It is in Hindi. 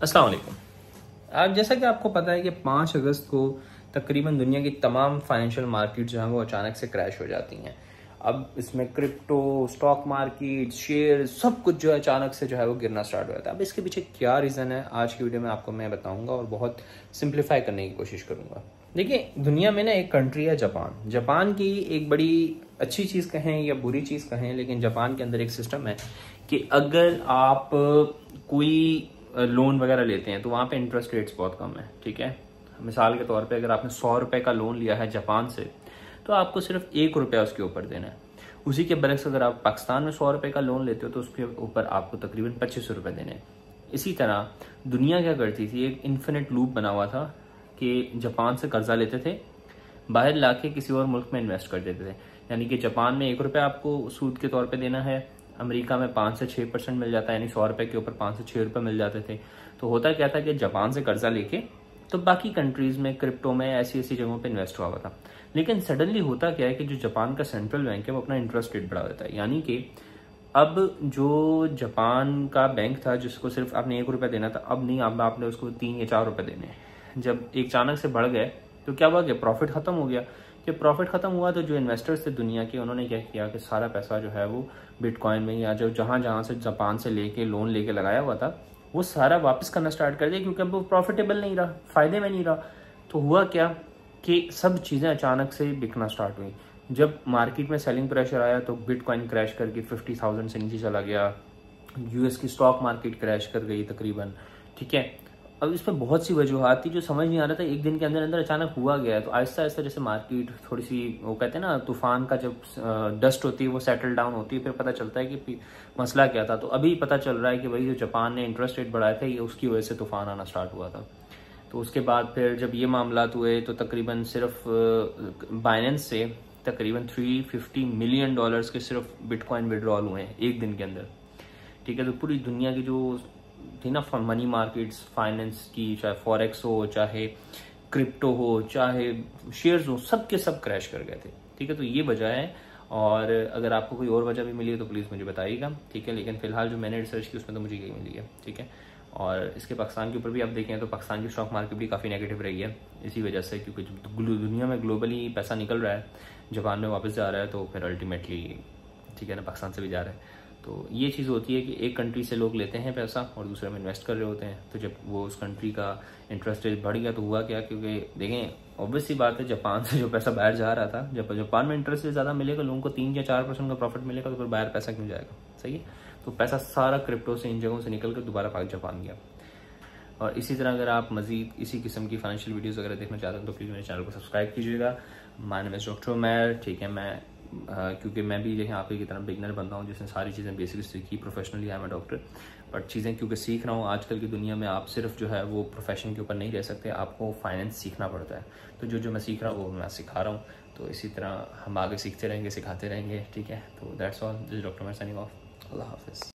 अस्सलाम वालेकुम। आज जैसा कि आपको पता है कि 5 अगस्त को तकरीबन दुनिया की तमाम फाइनेंशियल मार्केट जो हैं वो अचानक से क्रैश हो जाती हैं। अब इसमें क्रिप्टो, स्टॉक मार्केट, शेयर सब कुछ जो है अचानक से जो है वो गिरना स्टार्ट हो जाता है। अब इसके पीछे क्या रीज़न है आज की वीडियो में आपको मैं बताऊंगा और बहुत सिंप्लीफाई करने की कोशिश करूंगा। देखिए, दुनिया में ना एक कंट्री है जापान। जापान की एक बड़ी अच्छी चीज़ कहें या बुरी चीज़ कहें, लेकिन जापान के अंदर एक सिस्टम है कि अगर आप कोई लोन वगैरह लेते हैं तो वहाँ पे इंटरेस्ट रेट्स बहुत कम है। ठीक है, मिसाल के तौर पे अगर आपने 100 रुपए का लोन लिया है जापान से तो आपको सिर्फ 1 रुपया उसके ऊपर देना है। उसी के बरक्स अगर आप पाकिस्तान में 100 रुपए का लोन लेते हो तो उसके ऊपर आपको तकरीबन 2500 रुपये देने हैं। इसी तरह दुनिया क्या करती थी, एक इन्फिनिट लूप बना हुआ था कि जापान से कर्जा लेते थे, बाहर लाके किसी और मुल्क में इन्वेस्ट कर देते थे। यानी कि जापान में 1 रुपया आपको सूद के तौर पे देना है, अमेरिका में 5 से 6% मिल जाता है, यानी 100 रुपए के ऊपर 5 से 6 रुपए मिल जाते थे। तो होता क्या था कि जापान से कर्जा लेके तो बाकी कंट्रीज में क्रिप्टो में ऐसी ऐसी जगहों पे इन्वेस्ट हुआ था। लेकिन सडनली होता क्या है कि जो जापान का सेंट्रल बैंक है वो अपना इंटरेस्ट रेट बढ़ा देता है। यानी कि अब जो जापान का बैंक था जिसको सिर्फ आपने 1 रुपया देना था, अब नहीं, अब आपने उसको 3 या 4 रुपए देने हैं। जब एक अचानक से बढ़ गए तो क्या हुआ कि प्रॉफिट खत्म हो गया। जब प्रॉफिट खत्म हुआ तो जो इन्वेस्टर्स थे दुनिया के, उन्होंने क्या किया कि सारा पैसा जो है वो बिटकॉइन में या जो जहां जहां से जापान से लेके लोन लेके लगाया हुआ था वो सारा वापस करना स्टार्ट कर दिया, क्योंकि अब वो प्रॉफिटेबल नहीं रहा, फायदे में नहीं रहा। तो हुआ क्या कि सब चीज़ें अचानक से बिकना स्टार्ट हुई। जब मार्केट में सेलिंग प्रेशर आया तो बिटकॉइन क्रैश करके 50,000 से नीचे चला गया, यूएस की स्टॉक मार्केट क्रैश कर गई तकरीबन। ठीक है, अब इसमें बहुत सी वजूहत थी जो समझ नहीं आ रहा था एक दिन के अंदर अंदर अचानक हुआ गया है। तो आहिस्ता आहिस्ता जैसे मार्केट थोड़ी सी, वो कहते हैं ना, तूफान का जब डस्ट होती है वो सेटल डाउन होती है, फिर पता चलता है कि मसला क्या था। तो अभी पता चल रहा है कि भाई जो जापान ने इंटरेस्ट रेट बढ़ाए थे ये उसकी वजह से तूफान आना स्टार्ट हुआ था। तो उसके बाद फिर जब ये मामला हुए तो तकरीबन सिर्फ बाइनेंस से तकरीबन $350 मिलियन के सिर्फ बिटकॉइन विड्रॉल हुए हैं एक दिन के अंदर। ठीक है, तो पूरी दुनिया की जो थी ना मनी मार्केट्स, फाइनेंस की, चाहे फॉरेक्स हो, चाहे क्रिप्टो हो, चाहे शेयर्स हो, सब के सब क्रैश कर गए थे। ठीक है, तो ये वजह है। और अगर आपको कोई और वजह भी मिली है तो प्लीज़ मुझे बताइएगा। ठीक है, लेकिन फिलहाल जो मैंने रिसर्च की उसमें तो मुझे यही मिली है। ठीक है, और इसके पाकिस्तान के ऊपर भी आप देखें तो पाकिस्तान की स्टॉक मार्केट भी काफ़ी नेगेटिव रही है इसी वजह से, क्योंकि दुनिया में ग्लोबली पैसा निकल रहा है, जापान में वापस जा रहा है, तो फिर अल्टीमेटली ठीक है ना, पाकिस्तान से भी जा रहा है। तो ये चीज़ होती है कि एक कंट्री से लोग लेते हैं पैसा और दूसरे में इन्वेस्ट कर रहे होते हैं। तो जब वो उस कंट्री का इंटरेस्ट रेट बढ़ गया तो हुआ क्या, क्योंकि देखें ऑब्वियस सी बात है, जापान से जो पैसा बाहर जा रहा था, जब जापान में इंटरेस्ट रेट ज़्यादा मिलेगा, लोगों को 3 या 4% का प्रॉफिट मिलेगा, तो फिर बाहर पैसा क्यों जाएगा। सही है, तो पैसा सारा क्रिप्टो से इन जगहों से निकल कर दोबारा पाक जापान गया। और इसी तरह अगर आप मजीद इसी किस्म की फाइनेंशियल वीडियोस वगैरह देखना चाहते हैं तो प्लीज़ मेरे चैनल को सब्सक्राइब कीजिएगा। My name is doctor Umair. ठीक है, मैं क्योंकि मैं भी देखें आपकी की तरह बिगनर बंदा हूँ जिसने सारी चीज़ें बेसिकली सीखी। Professionally I am doctor, but चीज़ें क्योंकि सीख रहा हूँ, आजकल की दुनिया में आप सिर्फ जो है वो प्रोफेशन के ऊपर नहीं रह सकते, आपको फाइनेंस सीखना पड़ता है। तो जो जो मैं सीख रहा हूँ वो मैं सिखा रहा हूँ। तो इसी तरह हम आगे सीखते रहेंगे, सिखाते रहेंगे। ठीक है, तो that's all, this doctor Umair signing off. Allah हाफिज़।